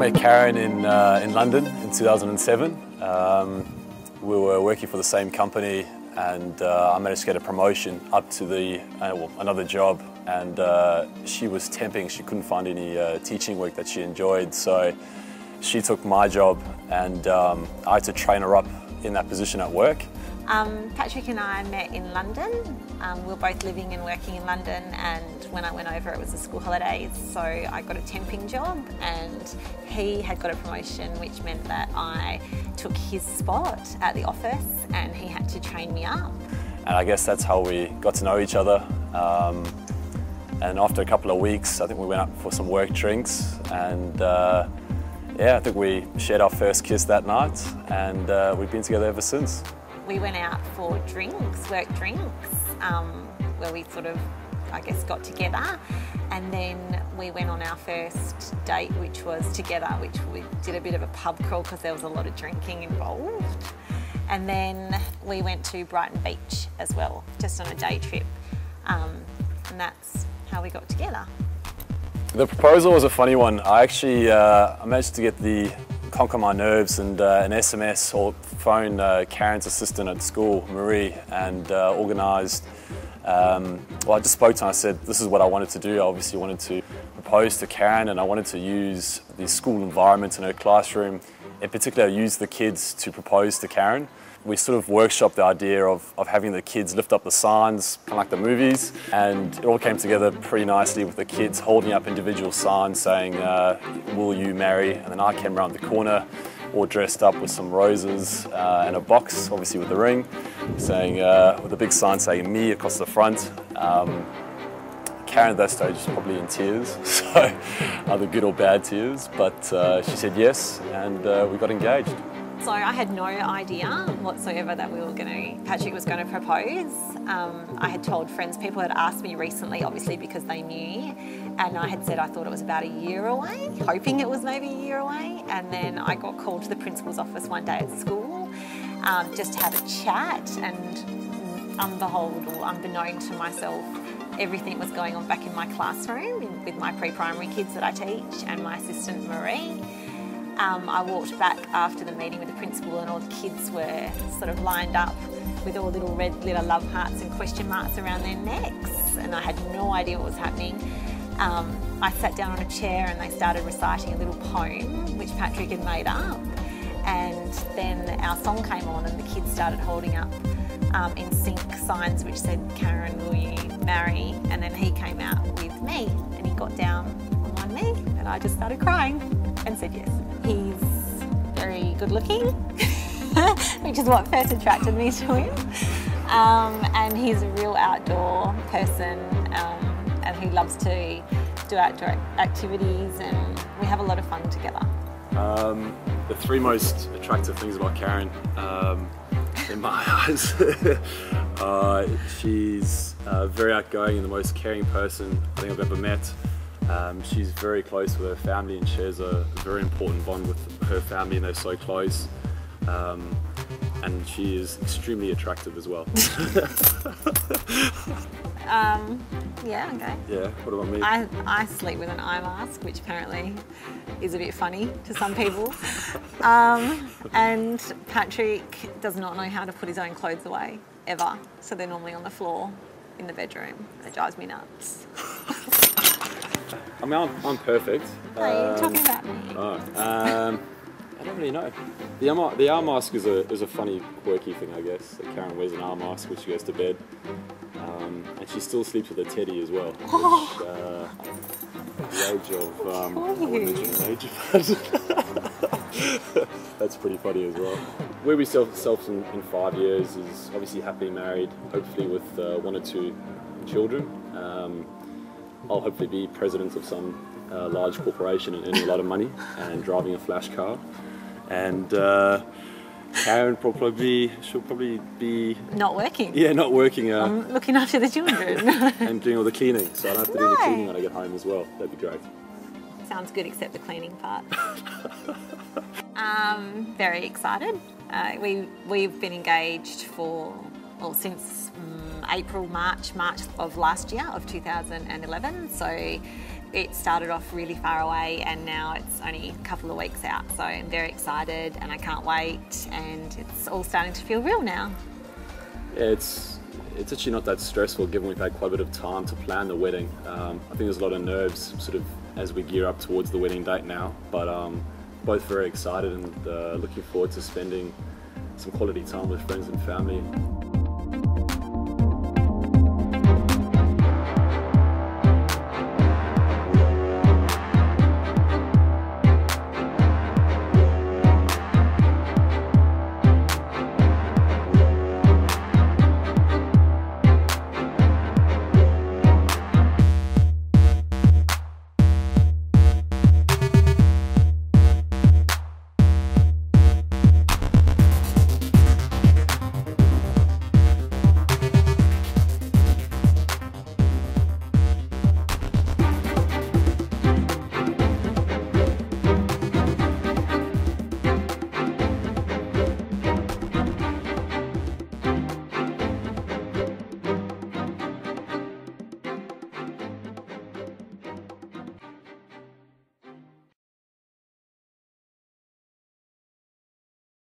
met Karen in London in 2007. We were working for the same company, and I managed to get a promotion up to another job, and she was temping. She couldn't find any teaching work that she enjoyed, so she took my job, and I had to train her up in that position at work. Patrick and I met in London. We were both living and working in London, and when I went over it was the school holidays, so I got a temping job and he had got a promotion, which meant that I took his spot at the office and he had to train me up. And I guess that's how we got to know each other. And after a couple of weeks, I think we went out for some work drinks, and yeah, I think we shared our first kiss that night, and we've been together ever since. We went out for drinks, work drinks, where we sort of, I guess, got together, and then we went on our first date, which was together, which we did a bit of a pub crawl because there was a lot of drinking involved. And then we went to Brighton Beach as well, just on a day trip, and that's how we got together. The proposal was a funny one. I actually I managed to conquer my nerves and an SMS or phone Karen's assistant at school, Marie, and organised. Well, I just spoke to her and I said this is what I wanted to do. I obviously wanted to propose to Karen, and I wanted to use the school environment in her classroom, in particular use the kids to propose to Karen. We sort of workshopped the idea of having the kids lift up the signs, kind of like the movies, and it all came together pretty nicely with the kids holding up individual signs saying, will you marry? And then I came around the corner, all dressed up with some roses and a box, obviously with the ring, saying, with a big sign saying me across the front. Karen at that stage was probably in tears, so either good or bad tears, but she said yes, and we got engaged. So I had no idea whatsoever that Patrick was going to propose. I had told friends, people had asked me recently, obviously because they knew, and I had said I thought it was about a year away, hoping it was maybe a year away, and then I got called to the principal's office one day at school just to have a chat, and unbeknown to myself, everything was going on back in my classroom with my pre-primary kids that I teach and my assistant Marie. I walked back after the meeting with the principal, and all the kids were sort of lined up with all little red glitter love hearts and question marks around their necks, and I had no idea what was happening. I sat down on a chair and they started reciting a little poem which Patrick had made up, and then our song came on and the kids started holding up in sync signs which said, "Karen, will you marry?" And then he came out with me and he got down on one knee and I just started crying and said yes. He's very good looking, which is what first attracted me to him. And he's a real outdoor person, and he loves to do outdoor activities, and we have a lot of fun together. The three most attractive things about Karen, in my eyes, she's very outgoing and the most caring person I think I've ever met. She's very close with her family and shares a very important bond with her family, and they're so close. And she is extremely attractive as well. Yeah, okay. Yeah, what about me? I sleep with an eye mask, which apparently is a bit funny to some people. And Patrick does not know how to put his own clothes away, ever. So they're normally on the floor in the bedroom. It drives me nuts. I mean, I'm perfect. Are you talking about me? Oh, I don't really know. The arm mask is a funny, quirky thing, I guess. That Karen wears an arm mask when she goes to bed, and she still sleeps with a teddy as well. Which, at the age of I won't mention the age, but that's pretty funny as well. Where we see ourselves in 5 years is obviously happily married, hopefully with 1 or 2 children. I'll hopefully be president of some large corporation and earning a lot of money and driving a flash car. And Karen she'll probably be... Not working? Yeah, not working. I'm looking after the children. And doing all the cleaning, so I don't have to do the cleaning when I get home as well. That'd be great. Sounds good, except the cleaning part. Very excited. We've been engaged since March of last year, of 2011. So It started off really far away and now it's only a couple of weeks out, so I'm very excited and I can't wait, and it's all starting to feel real now. Yeah, it's actually not that stressful given we've had quite a bit of time to plan the wedding. I think there's a lot of nerves sort of as we gear up towards the wedding date now, but both very excited and looking forward to spending some quality time with friends and family.